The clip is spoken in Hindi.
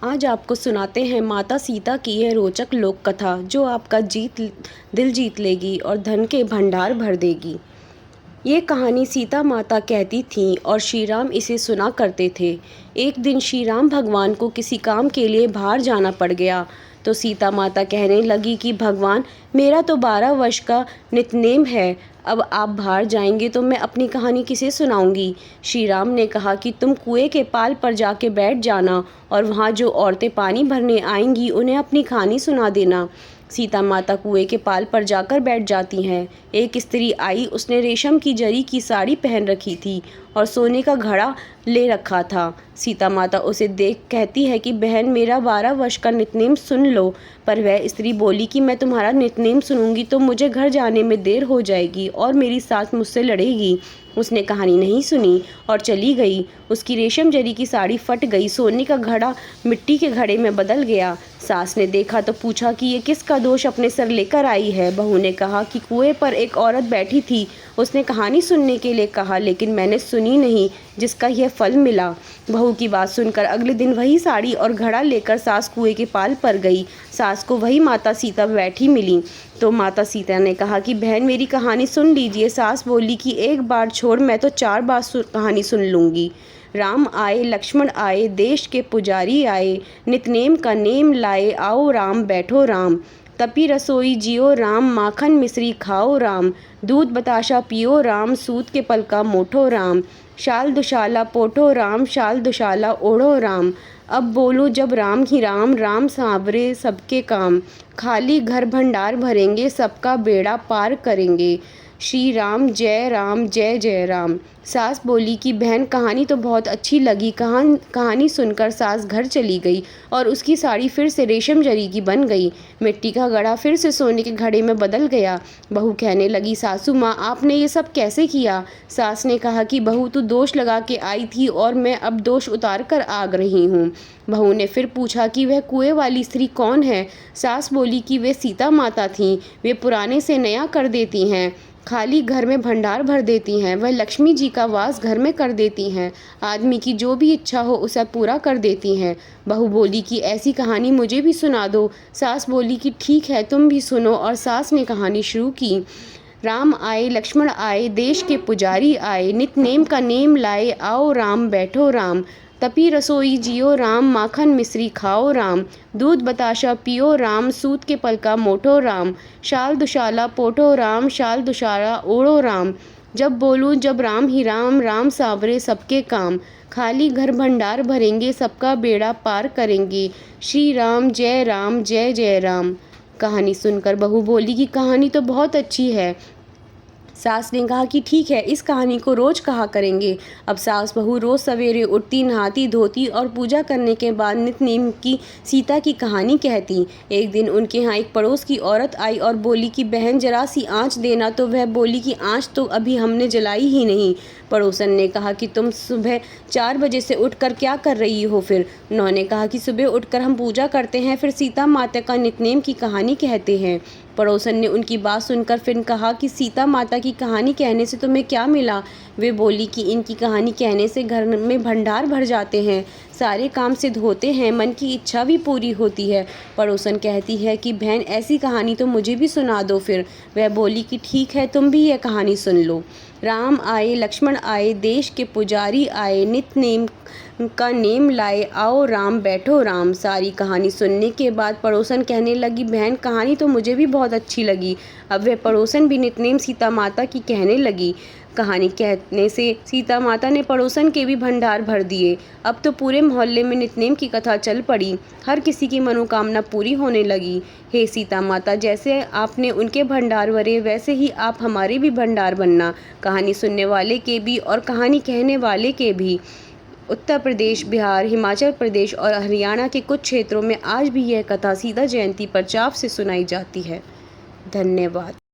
आज आपको सुनाते हैं माता सीता की यह रोचक लोक कथा जो आपका दिल जीत लेगी और धन के भंडार भर देगी। ये कहानी सीता माता कहती थीं और श्री राम इसे सुना करते थे। एक दिन श्री राम भगवान को किसी काम के लिए बाहर जाना पड़ गया तो सीता माता कहने लगी कि भगवान, मेरा तो 12 वर्ष का नित्यनेम है, अब आप बाहर जाएंगे तो मैं अपनी कहानी किसे सुनाऊंगी। श्री राम ने कहा कि तुम कुएं के पाल पर जाके बैठ जाना और वहाँ जो औरतें पानी भरने आएंगी उन्हें अपनी कहानी सुना देना। सीता माता कुएं के पाल पर जाकर बैठ जाती हैं। एक स्त्री आई, उसने रेशम की जरी की साड़ी पहन रखी थी और सोने का घड़ा ले रखा था। सीता माता उसे देख कहती है कि बहन, मेरा 12 वर्ष का नित्यनेम सुन लो। पर वह स्त्री बोली कि मैं तुम्हारा नित्यनेम सुनूंगी तो मुझे घर जाने में देर हो जाएगी और मेरी सास मुझसे लड़ेगी। उसने कहानी नहीं सुनी और चली गई। उसकी रेशम जरी की साड़ी फट गई, सोने का घड़ा मिट्टी के घड़े में बदल गया। सास ने देखा तो पूछा कि ये किसका दोष अपने सर लेकर आई है। बहू ने कहा कि कुएं पर एक औरत बैठी थी, उसने कहानी सुनने के लिए कहा लेकिन मैंने सुनी नहीं, जिसका यह फल मिला। बहू की बात सुनकर अगले दिन वही साड़ी और घड़ा लेकर सास कुएं के पाल पर गई। सास को वही माता सीता बैठी मिली तो माता सीता ने कहा कि बहन, मेरी कहानी सुन लीजिए। सास बोली कि एक बार छोड़, मैं तो 4 बार कहानी सुन लूँगी। राम आए, लक्ष्मण आए, देश के पुजारी आए, नितनेम का नेम लाए, आओ राम बैठो राम। तपी रसोई जियो राम, माखन मिश्री खाओ राम, दूध बताशा पियो राम, सूत के पल का मोठो राम। शाल दुशाला पोठो राम, शाल दुशाला ओढ़ो राम। अब बोलो जब राम ही राम, राम सांवरे सबके काम। खाली घर भंडार भरेंगे, सबका बेड़ा पार करेंगे। श्री राम जय जय राम। सास बोली कि बहन, कहानी तो बहुत अच्छी लगी। कहानी सुनकर सास घर चली गई और उसकी साड़ी फिर से रेशम जरी की बन गई। मिट्टी का घड़ा फिर से सोने के घड़े में बदल गया। बहू कहने लगी, सासू माँ, आपने ये सब कैसे किया। सास ने कहा कि बहू, तू दोष लगा के आई थी और मैं अब दोष उतार कर आ रही हूँ। बहू ने फिर पूछा कि वह कुएं वाली स्त्री कौन है। सास बोली कि वे सीता माता थीं, वे पुराने से नया कर देती हैं, खाली घर में भंडार भर देती हैं, वह लक्ष्मी जी का वास घर में कर देती हैं, आदमी की जो भी इच्छा हो उसे पूरा कर देती हैं। बहू बोली कि ऐसी कहानी मुझे भी सुना दो। सास बोली कि ठीक है, तुम भी सुनो। और सास ने कहानी शुरू की। राम आए, लक्ष्मण आए, देश के पुजारी आए, नितनेम का नेम लाए, आओ राम बैठो राम। तपी रसोई जियो राम, माखन मिश्री खाओ राम, दूध बताशा पियो राम, सूत के पल का मोठो राम। शाल दुशाला पोठो राम, शाल दुशाला ओढ़ो राम। जब बोलूँ जब राम ही राम, राम सांवरे सबके काम। खाली घर भंडार भरेंगे, सबका बेड़ा पार करेंगे। श्री राम जय जय राम। कहानी सुनकर बहू बोली कि कहानी तो बहुत अच्छी है। सास ने कहा कि ठीक है, इस कहानी को रोज़ कहा करेंगे। अब सास बहू रोज़ सवेरे उठती, नहाती धोती और पूजा करने के बाद नितनेम की सीता की कहानी कहती। एक दिन उनके यहाँ एक पड़ोस की औरत आई और बोली कि बहन, जरा सी आँच देना। तो वह बोली कि आँच तो अभी हमने जलाई ही नहीं। पड़ोसन ने कहा कि तुम सुबह 4 बजे से उठकर क्या कर रही हो। फिर उन्होंने कहा कि सुबह उठकर हम पूजा करते हैं, फिर सीता माता का नितनेम की कहानी कहते हैं। पड़ोसन ने उनकी बात सुनकर फिर कहा कि सीता माता की कहानी कहने से तुम्हें क्या मिला। वे बोली कि इनकी कहानी कहने से घर में भंडार भर जाते हैं, सारे काम सिद्ध होते हैं, मन की इच्छा भी पूरी होती है। पड़ोसन कहती है कि बहन, ऐसी कहानी तो मुझे भी सुना दो। फिर वह बोली कि ठीक है, तुम भी यह कहानी सुन लो। राम आए, लक्ष्मण आए, देश के पुजारी आए, नितनेम का नेम लाए, आओ राम बैठो राम। सारी कहानी सुनने के बाद पड़ोसन कहने लगी, बहन, कहानी तो मुझे भी बहुत अच्छी लगी। अब वह पड़ोसन भी नितनेम सीता माता की कहने लगी। कहानी कहने से सीता माता ने पड़ोसन के भी भंडार भर दिए। अब तो पूरे मोहल्ले में नितनेम की कथा चल पड़ी, हर किसी की मनोकामना पूरी होने लगी। हे सीता माता, जैसे आपने उनके भंडार भरे वैसे ही आप हमारे भी भंडार बनना, कहानी सुनने वाले के भी और कहानी कहने वाले के भी। उत्तर प्रदेश, बिहार, हिमाचल प्रदेश और हरियाणा के कुछ क्षेत्रों में आज भी यह कथा सीता जयंती पर चाव से सुनाई जाती है। धन्यवाद।